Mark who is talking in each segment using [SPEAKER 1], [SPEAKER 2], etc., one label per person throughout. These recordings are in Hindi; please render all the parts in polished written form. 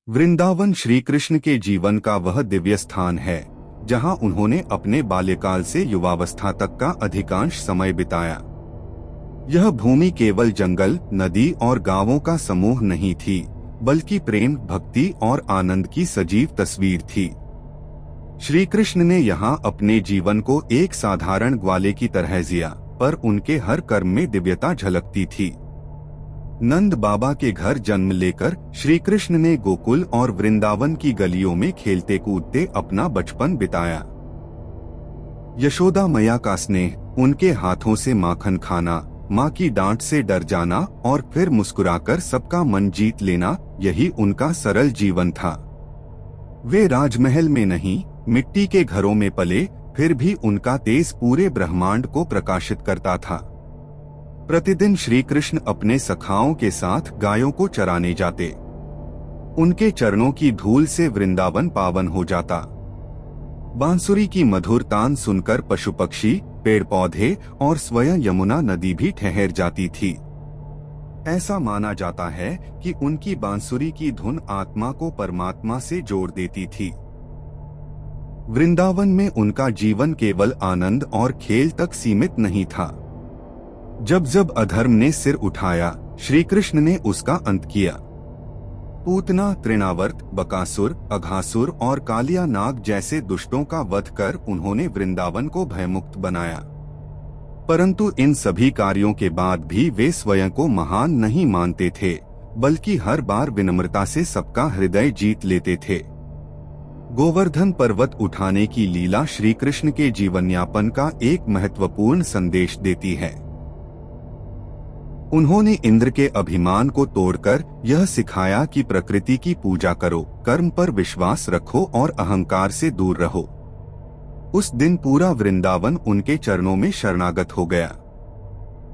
[SPEAKER 1] वृंदावन श्री कृष्ण के जीवन का वह दिव्य स्थान है जहां उन्होंने अपने बाल्यकाल से युवावस्था तक का अधिकांश समय बिताया। यह भूमि केवल जंगल, नदी और गांवों का समूह नहीं थी, बल्कि प्रेम, भक्ति और आनंद की सजीव तस्वीर थी। श्री कृष्ण ने यहाँ अपने जीवन को एक साधारण ग्वाले की तरह जिया, पर उनके हर कर्म में दिव्यता झलकती थी। नंद बाबा के घर जन्म लेकर श्री कृष्ण ने गोकुल और वृंदावन की गलियों में खेलते कूदते अपना बचपन बिताया। यशोदा मैया का स्नेह, उनके हाथों से माखन खाना, माँ की डांट से डर जाना और फिर मुस्कुराकर सबका मन जीत लेना, यही उनका सरल जीवन था। वे राजमहल में नहीं, मिट्टी के घरों में पले, फिर भी उनका तेज पूरे ब्रह्मांड को प्रकाशित करता था। प्रतिदिन श्री कृष्ण अपने सखाओं के साथ गायों को चराने जाते। उनके चरणों की धूल से वृंदावन पावन हो जाता। बांसुरी की मधुर तान सुनकर पशु पक्षी, पेड़ पौधे और स्वयं यमुना नदी भी ठहर जाती थी। ऐसा माना जाता है कि उनकी बांसुरी की धुन आत्मा को परमात्मा से जोड़ देती थी। वृंदावन में उनका जीवन केवल आनंद और खेल तक सीमित नहीं था। जब जब अधर्म ने सिर उठाया, श्री कृष्ण ने उसका अंत किया। पूतना, तृणावर्त, बकासुर, अघासुर और कालिया नाग जैसे दुष्टों का वध कर उन्होंने वृंदावन को भयमुक्त बनाया। परंतु इन सभी कार्यों के बाद भी वे स्वयं को महान नहीं मानते थे, बल्कि हर बार विनम्रता से सबका हृदय जीत लेते थे। गोवर्धन पर्वत उठाने की लीला श्री कृष्ण के जीवनयापन का एक महत्वपूर्ण संदेश देती है। उन्होंने इंद्र के अभिमान को तोड़कर यह सिखाया कि प्रकृति की पूजा करो, कर्म पर विश्वास रखो और अहंकार से दूर रहो। उस दिन पूरा वृंदावन उनके चरणों में शरणागत हो गया।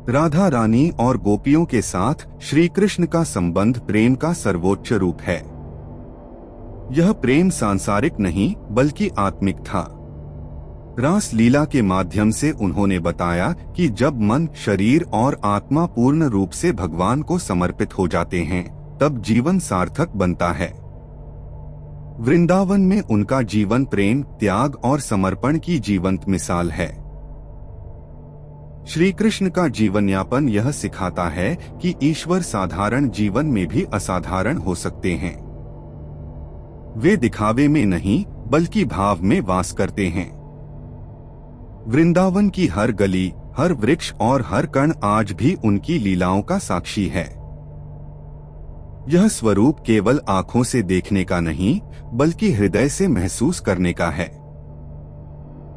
[SPEAKER 1] राधा रानी और गोपियों के साथ श्री कृष्ण का संबंध प्रेम का सर्वोच्च रूप है। यह प्रेम सांसारिक नहीं, बल्कि आत्मिक था। रास लीला के माध्यम से उन्होंने बताया कि जब मन, शरीर और आत्मा पूर्ण रूप से भगवान को समर्पित हो जाते हैं, तब जीवन सार्थक बनता है। वृंदावन में उनका जीवन प्रेम, त्याग और समर्पण की जीवंत मिसाल है। श्री कृष्ण का जीवनयापन यह सिखाता है कि ईश्वर साधारण जीवन में भी असाधारण हो सकते हैं। वे दिखावे में नहीं, बल्कि भाव में वास करते हैं। वृंदावन की हर गली, हर वृक्ष और हर कण आज भी उनकी लीलाओं का साक्षी है। यह स्वरूप केवल आंखों से देखने का नहीं, बल्कि हृदय से महसूस करने का है।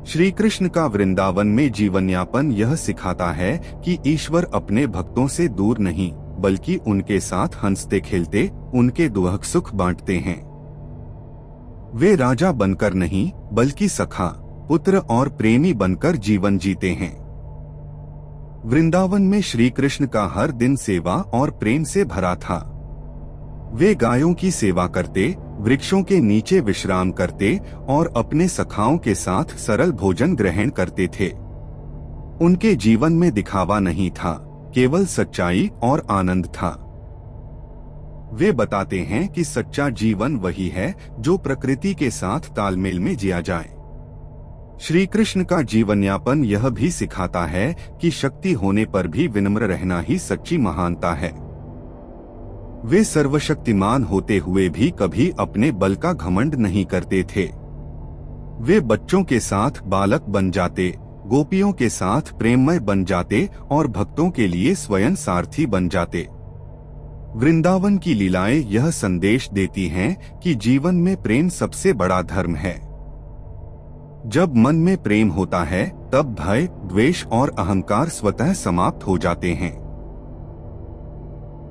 [SPEAKER 1] श्री कृष्ण का वृंदावन में जीवनयापन यह सिखाता है कि ईश्वर अपने भक्तों से दूर नहीं, बल्कि उनके साथ हंसते खेलते उनके दुख सुख बांटते हैं। वे राजा बनकर नहीं, बल्कि सखा, पुत्र और प्रेमी बनकर जीवन जीते हैं। वृंदावन में श्री कृष्ण का हर दिन सेवा और प्रेम से भरा था। वे गायों की सेवा करते, वृक्षों के नीचे विश्राम करते और अपने सखाओं के साथ सरल भोजन ग्रहण करते थे। उनके जीवन में दिखावा नहीं था, केवल सच्चाई और आनंद था। वे बताते हैं कि सच्चा जीवन वही है जो प्रकृति के साथ तालमेल में जिया जाए। श्री कृष्ण का जीवनयापन यह भी सिखाता है कि शक्ति होने पर भी विनम्र रहना ही सच्ची महानता है। वे सर्वशक्तिमान होते हुए भी कभी अपने बल का घमंड नहीं करते थे। वे बच्चों के साथ बालक बन जाते, गोपियों के साथ प्रेममय बन जाते और भक्तों के लिए स्वयं सारथी बन जाते। वृंदावन की लीलाएं यह संदेश देती हैं कि जीवन में प्रेम सबसे बड़ा धर्म है। जब मन में प्रेम होता है, तब भय, द्वेष और अहंकार स्वतः समाप्त हो जाते हैं।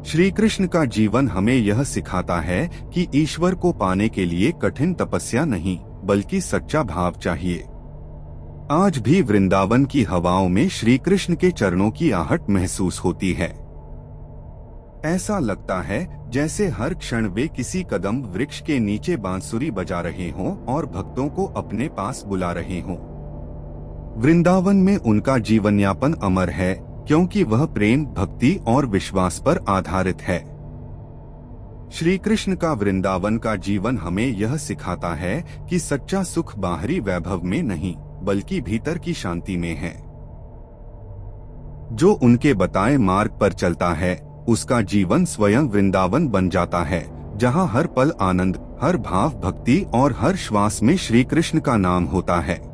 [SPEAKER 1] श्री कृष्ण का जीवन हमें यह सिखाता है कि ईश्वर को पाने के लिए कठिन तपस्या नहीं, बल्कि सच्चा भाव चाहिए। आज भी वृंदावन की हवाओं में श्री कृष्ण के चरणों की आहट महसूस होती है। ऐसा लगता है जैसे हर क्षण वे किसी कदम वृक्ष के नीचे बांसुरी बजा रहे हों और भक्तों को अपने पास बुला रहे हों। वृंदावन में उनका जीवनयापन अमर है, क्योंकि वह प्रेम, भक्ति और विश्वास पर आधारित है। श्री कृष्ण का वृंदावन का जीवन हमें यह सिखाता है कि सच्चा सुख बाहरी वैभव में नहीं बल्कि भीतर की शांति में है। जो उनके बताए मार्ग पर चलता है उसका जीवन स्वयं वृंदावन बन जाता है, जहाँ हर पल आनंद, हर भाव भक्ति और हर श्वास में श्री कृष्ण का नाम होता है।